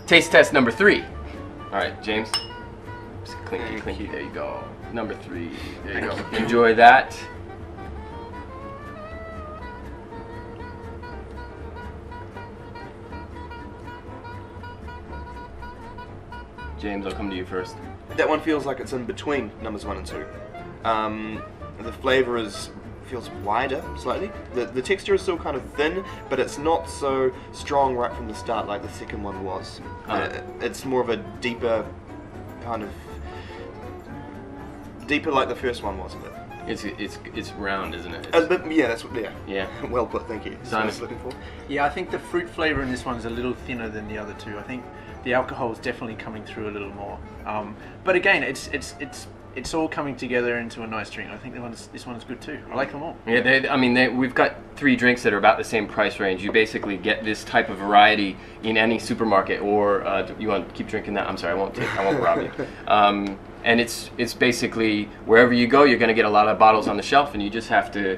Taste test number 3. All right, James. Clinky, clinky. There you go. Number 3. There you go. Enjoy that. James, I'll come to you first. That one feels like it's in between numbers 1 and 2. The flavour feels wider slightly. The texture is still kind of thin, but it's not so strong right from the start like the second one was. It's more of a deeper like the first one was a bit. It's round, isn't it? Yeah, that's what. Yeah. Well put, thank you. That's what I was looking for. Yeah, I think the fruit flavour in this one is a little thinner than the other two. I think the alcohol is definitely coming through a little more. But again, it's all coming together into a nice drink. I think this one is good too. I like them all. Yeah, we've got 3 drinks that are about the same price range. You basically get this type of variety in any supermarket, or you want to keep drinking that? I'm sorry, I won't rob you. And it's basically wherever you go, you're going to get a lot of bottles on the shelf, and you just have to,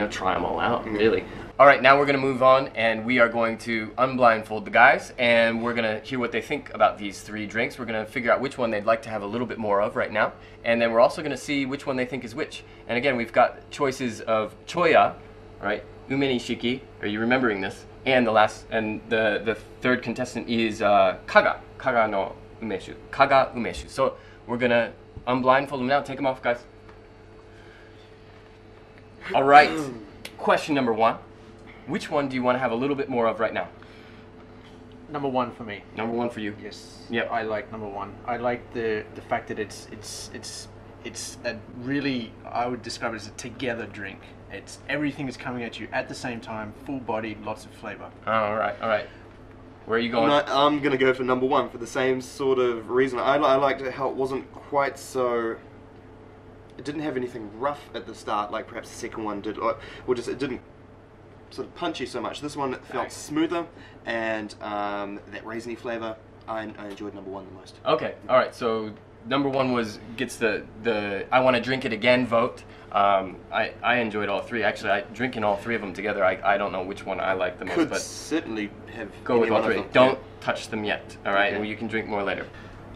try them all out, really. All right, now we're going to move on, and we are going to unblindfold the guys, and we're going to hear what they think about these 3 drinks. We're going to figure out which one they'd like to have a little bit more of right now, and then we're also going to see which one they think is which. And again, we've got choices of choya, right? Umeni shiki. Are you remembering this? And the third contestant is kaga no umeshu. Kaga umeshu. So we're going to unblindfold them now. Take them off, guys. All right. Question number 1. Which one do you want to have a little bit more of right now? Number 1 for me. Number 1 for you. Yes. Yep. I like number 1. I like the fact that it's a really, I would describe it as a together drink. Everything is coming at you at the same time, full bodied, lots of flavor. All right. Where are you going? I'm gonna go for number 1 for the same sort of reason. I liked how it wasn't quite so. It didn't have anything rough at the start, like perhaps the second one did, or just it didn't sort of punchy so much. This one felt smoother, and that raisiny flavour. I enjoyed number 1 the most. Okay, all right. So number 1 gets the I want to drink it again vote. I enjoyed all 3. Actually, drinking all 3 of them together, I don't know which one I like the most. But certainly have go with all 3. Don't touch them yet. All right, well, you can drink more later.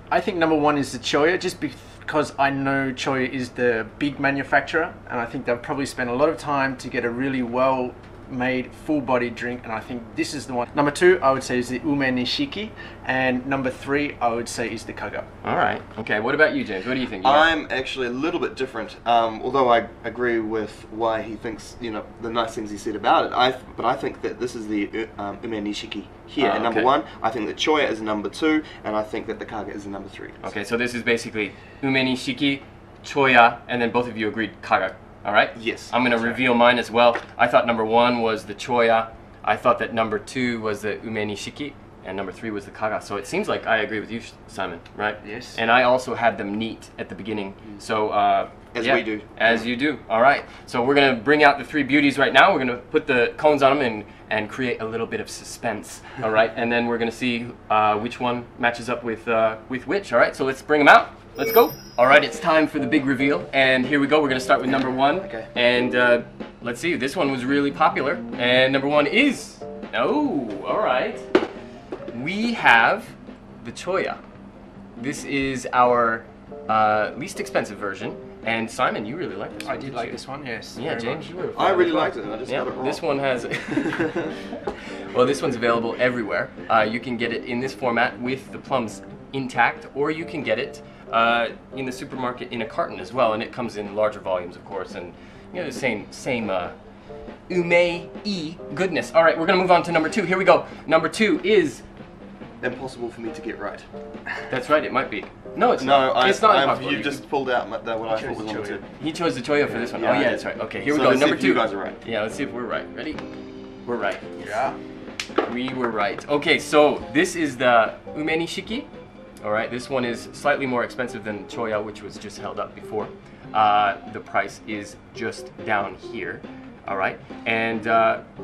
I think number 1 is the choya, just because I know choya is the big manufacturer, and I think they've probably spent a lot of time to get a really well-made, full-bodied drink, and I think this is the one. Number 2, I would say, is the Ume Nishiki, and number 3, I would say, is the Kaga. All right. Okay. What about you, James? What do you think? I'm actually a little bit different. Although I agree with why he thinks, the nice things he said about it. But I think that this is the Ume Nishiki here at number 1. I think that choya is number 2, and I think that the Kaga is the number 3. Okay. So this is basically Ume Nishiki, choya, and then both of you agreed Kaga. All right? Yes. I'm going to reveal mine as well. I thought number 1 was the choya. I thought that number 2 was the Ume Nishiki, and number 3 was the kaga. So it seems like I agree with you, Simon, right? Yes. And I also had them neat at the beginning. So as we do. As you do. All right. So we're going to bring out the 3 beauties right now. We're going to put the cones on them and create a little bit of suspense. All right. And then we're going to see which one matches up with which. All right. So let's bring them out. Let's go. All right, it's time for the big reveal, and here we go. We're gonna start with number 1. Okay. And let's see. This one was really popular, and number 1 is all right. We have the choya. This is our least expensive version. And Simon, you really like this one. I did like this one. Yes. Yeah, James, you were. I really liked it. I just got it wrong. This one has. Well, this one's available everywhere. You can get it in this format with the plums intact, or you can get it in the supermarket in a carton as well, and it comes in larger volumes, of course, and the same ume-y goodness. All right, we're gonna move on to number 2. Here we go. Number 2 is impossible for me to get right. That's right. It might be. No, it's not. It's not impossible. You just pulled out what I thought was number 2. He chose the choya for this one. Yeah, oh yeah, that's right. Okay, here we go. Number 2. You guys are right. Yeah, let's see if we're right. Ready? We're right. Yeah. We were right. Okay, so this is the Ume Nishiki. All right, this one is slightly more expensive than choya, which was just held up before. The price is just down here. All right, and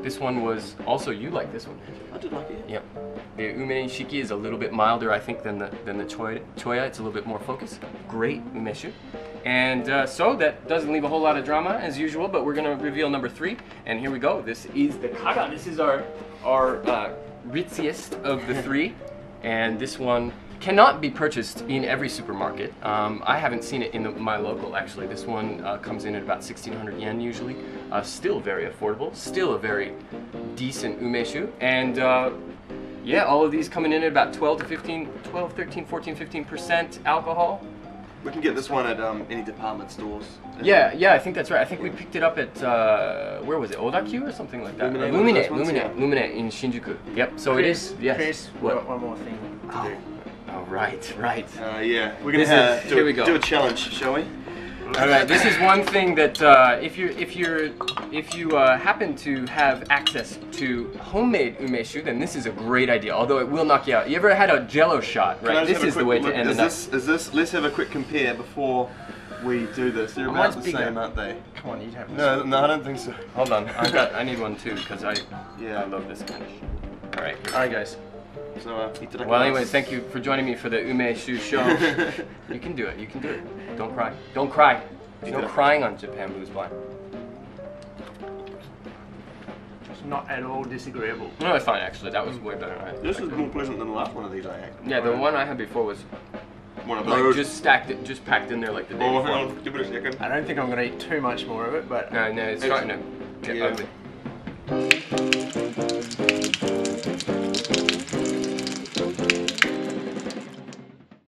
this one was also, you like this one. I did like it. Yep. The Ume Nishiki is a little bit milder, I think, than the choya. It's a little bit more focused. Great Umeshu. And so that doesn't leave a whole lot of drama as usual, but we're gonna reveal number 3. And here we go. This is the kaga. This is our ritziest of the 3. and this one cannot be purchased in every supermarket. I haven't seen it in my local, actually. This one comes in at about 1,600 yen usually. Still very affordable, still a very decent umeshu, and yeah, all of these coming in at about 12, 13, 14, 15% alcohol. We can get this one at any department stores. Yeah, I think that's right. I think we picked it up at, where was it, Odakyu or something like that? Lumine in Shinjuku. Yep, so Chris, it is, yes. Chris, What? one more thing to do. Oh, right. Yeah, we're going to do a challenge, shall we? All right, this is one thing that if you happen to have access to homemade umeshu, then this is a great idea. Although it will knock you out. You ever had a Jello shot? Right, this is the way to end the night. Is this? Let's have a quick compare before we do this. They're about the same, aren't they? Come on, you'd have this. No, I don't think so. Hold on, I need one too because I love this kind of shit. All right, guys. So, well, anyways, thank you for joining me for the Umeshu show. You can do it. You can do it. Don't cry. Don't cry. There's no crying on Japan Blues Blind. It's not at all disagreeable. No, it's fine actually. That was way better. This is more pleasant than the last one of these I had. Yeah, the one I had before was one of like those. just packed in there like the day before. Hang on, give it a second. I don't think I'm going to eat too much more of it, but no, it's starting to get ugly.